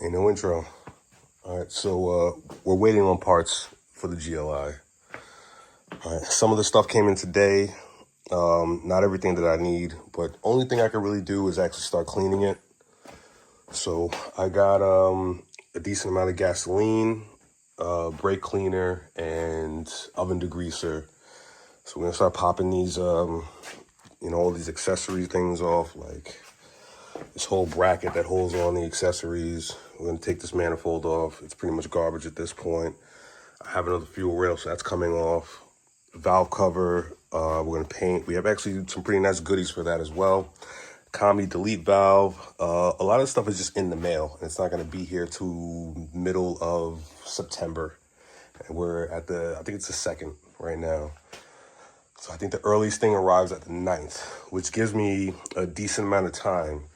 Ain't no intro. All right, so we're waiting on parts for the GLI. All right, some of the stuff came in today. Not everything that I need, but only thing I can really do is actually start cleaning it. So I got a decent amount of gasoline, brake cleaner, and oven degreaser. So we're gonna start popping these, all these accessory things off, like this whole bracket that holds on the accessories. We're gonna take this manifold off. It's pretty much garbage at this point. I have another fuel rail, so that's coming off. Valve cover, we're gonna paint. We have actually some pretty nice goodies for that as well. Combi delete valve. A lot of stuff is just in the mail, and it's not gonna be here to middle of September. And we're at I think it's the 2nd right now. So I think the earliest thing arrives at the 9th, which gives me a decent amount of time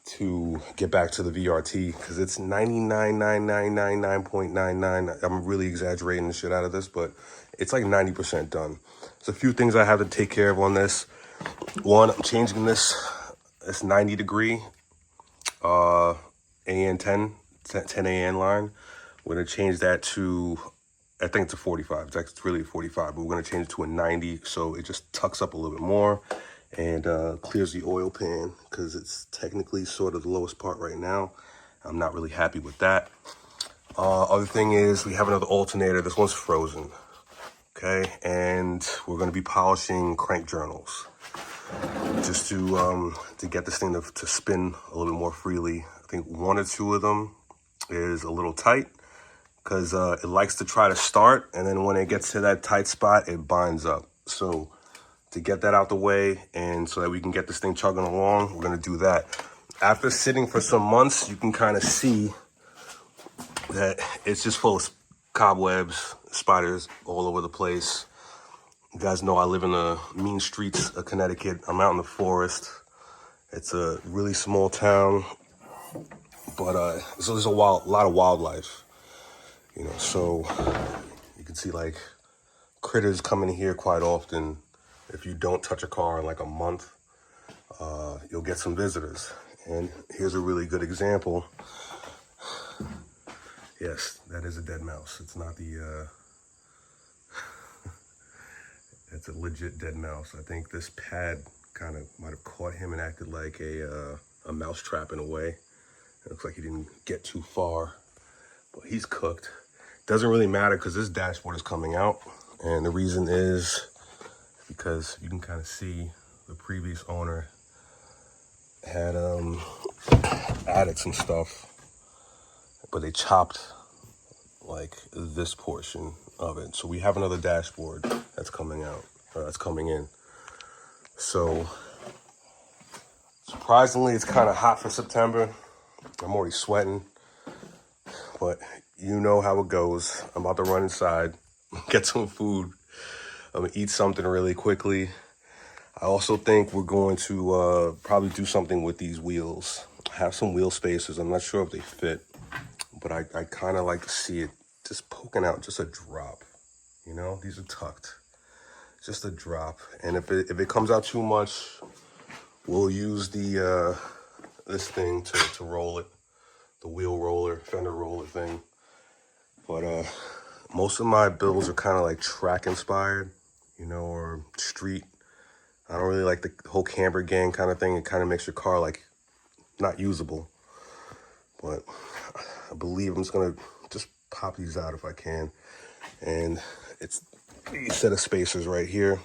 to get back to the VRT, because it's 99.9999. I'm really exaggerating the shit out of this, but it's like 90% done. There's a few things I have to take care of on this. One, I'm changing this 90 degree AN 10 AN line. We're gonna change that to, I think it's a 45. It's really a 45, but we're gonna change it to a 90, so it just tucks up a little bit more and clears the oil pan, because it's technically sort of the lowest part right now. I'm not really happy with that. Other thing is, we have another alternator. This one's frozen, okay? And we're gonna be polishing crank journals just to get this thing to spin a little bit more freely. I think one or two of them is a little tight, because it likes to try to start, and then when it gets to that tight spot, it binds up. So to get that out the way, and so that we can get this thing chugging along, we're gonna do that. After sitting for some months, you can kind of see that it's just full of cobwebs, spiders all over the place. You guys know I live in the mean streets of Connecticut. I'm out in the forest. It's a really small town, but so there's a lot of wildlife, so you can see like critters coming here quite often. If you don't touch a car in like a month, you'll get some visitors. And here's a really good example. Yes, that is a dead mouse. It's not the, it's a legit dead mouse. I think this pad kind of might have caught him and acted like a mouse trap in a way. It looks like he didn't get too far, but he's cooked. Doesn't really matter, because this dashboard is coming out. And the reason is because you can kind of see the previous owner had added some stuff, but they chopped like this portion of it. So we have another dashboard that's coming out, that's coming in. So surprisingly, it's kind of hot for September. I'm already sweating, but you know how it goes. I'm about to run inside, get some food. I'm gonna eat something really quickly. I also think we're going to probably do something with these wheels. I have some wheel spacers. I'm not sure if they fit, but I kind of like to see it just poking out, just a drop. These are tucked, just a drop. And if it comes out too much, we'll use the this thing to roll it, the wheel roller, fender roller thing. But most of my builds are kind of like track inspired, or street. I don't really like the whole camber gang kind of thing. It kind of makes your car like not usable. But I believe I'm just gonna just pop these out if I can. And it's these set of spacers right here.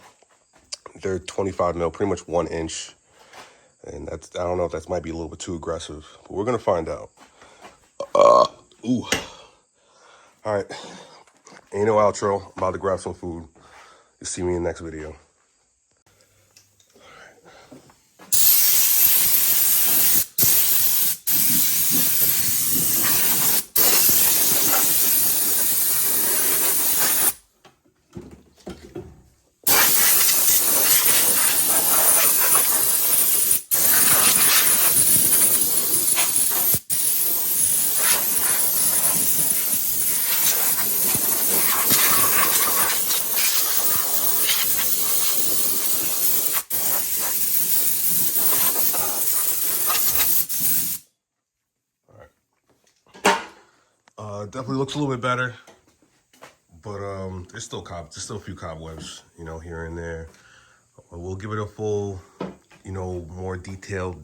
They're 25 mil, pretty much 1 inch. And I don't know if that might be a little bit too aggressive, but we're gonna find out. Ooh. All right, ain't no outro. I'm about to grab some food. You'll see me in the next video. Definitely looks a little bit better, but there's still a few cobwebs, you know, here and there. We'll give it a full, you know, more detail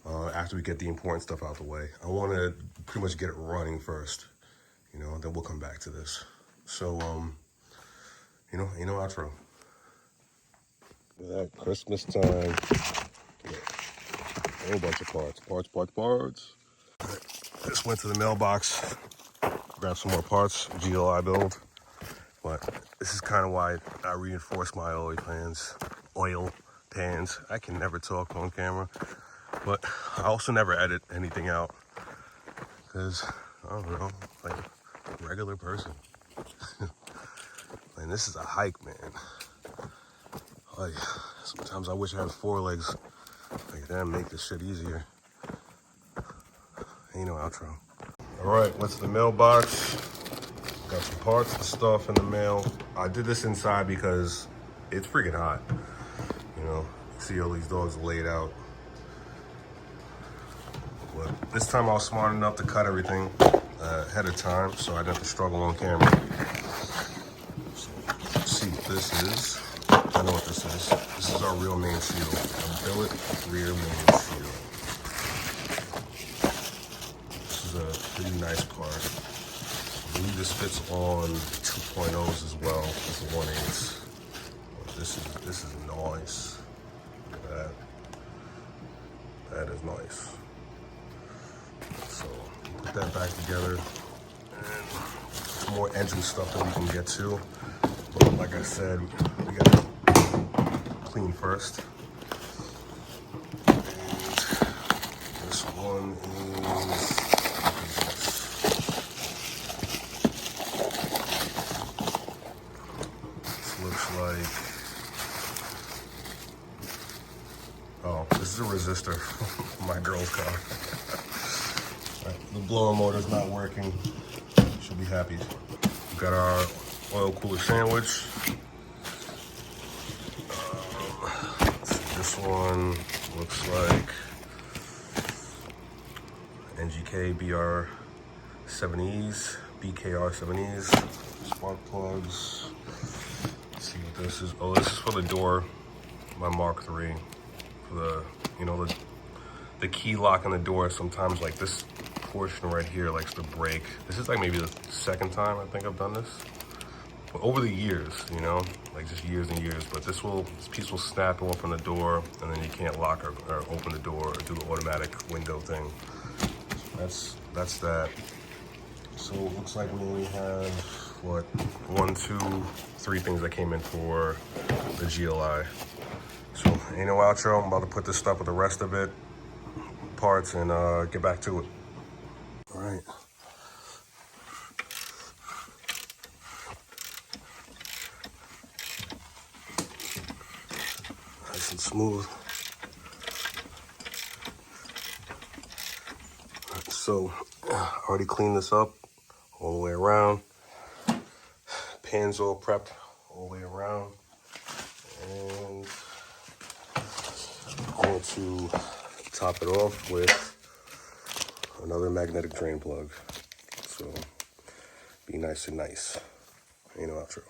after we get the important stuff out the way. I want to pretty much get it running first, you know, then we'll come back to this. So, you know, outro. That Christmas time, a whole bunch of parts. Just went to the mailbox, grabbed some more parts, GLI build. But this is kind of why I reinforce my oil pans. I can never talk on camera, but I also never edit anything out because I don't know, like a regular person. And this is a hike, man. Like sometimes I wish I had 4 legs. Like that make this shit easier. Ain't no outro. All right, went to the mailbox. Got some parts and stuff in the mail. I did this inside because it's freaking hot. You know, see all these dogs laid out. But this time I was smart enough to cut everything ahead of time so I didn't have to struggle on camera. So, let's see what this is. I know what this is. This is our real main seal. A billet rear main seal. This is a pretty nice part. I believe this fits on 2.0s as well as the 1/8. This is nice. Look at that. That is nice. So put that back together, and some more engine stuff that we can get to. But like I said, we gotta clean first. And this one is. Looks like, oh, this is a resistor for my girl's car. Right, the blower motor's not working. She'll be happy. We got our oil cooler sandwich. This one looks like NGK BR 7Es, BKR 7Es, spark plugs. See what this is. Oh, this is for the door, my Mark III. For the, you know, the key lock on the door. Sometimes like this portion right here likes to break. This is like maybe the 2nd time I think I've done this. But over the years, you know, like just years and years. But this piece will snap off on the door, and then you can't lock or open the door or do the automatic window thing. That's that. So it looks like we only have, what, 1, 2, 3 things that came in for the GLI. So ain't no outro. I'm about to put this stuff with the rest of it, parts, and get back to it. All right. Nice and smooth. So I already cleaned this up all the way around. Pans all prepped all the way around. And I'm going to top it off with another magnetic drain plug. So be nice and nice. Ain't no outro.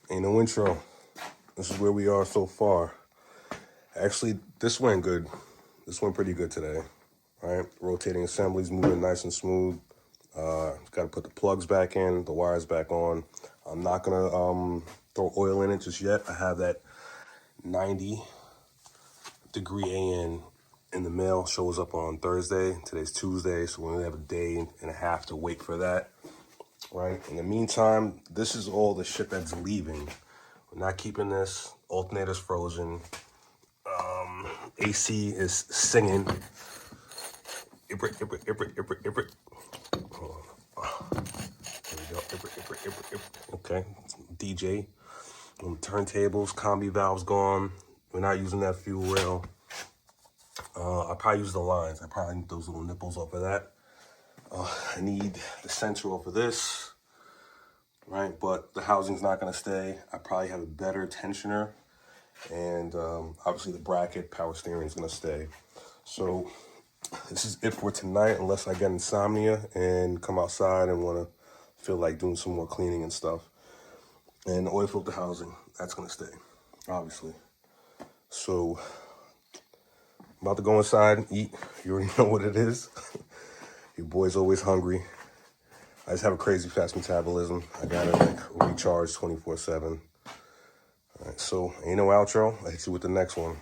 Ain't no intro. This is where we are so far. Actually, this went good. This went pretty good today. All right, rotating assemblies moving nice and smooth. Got to put the plugs back in, the wires back on. I'm not gonna throw oil in it just yet. I have that 90-degree AN in the mail. Shows up on Thursday. Today's Tuesday, so we only have a day and a half to wait for that. Right. In the meantime, this is all the shit that's leaving. We're not keeping this. Alternator's frozen. AC is singing. Hold on. There we go. Okay. DJ. Turntables, combi valves gone. We're not using that fuel rail. I probably use the lines. I probably need those little nipples off of that. I need the sensor off of this. Right, but the housing's not going to stay. I probably have a better tensioner. And obviously the bracket, power steering is going to stay. So this is it for tonight, unless I get insomnia and come outside and want to feel like doing some more cleaning and stuff. And the oil filter housing, that's going to stay, obviously. So, I'm about to go inside and eat. You already know what it is. Your boy's always hungry. I just have a crazy fast metabolism. I gotta like recharge 24/7. All right, so ain't no outro. I'll hit you with the next one.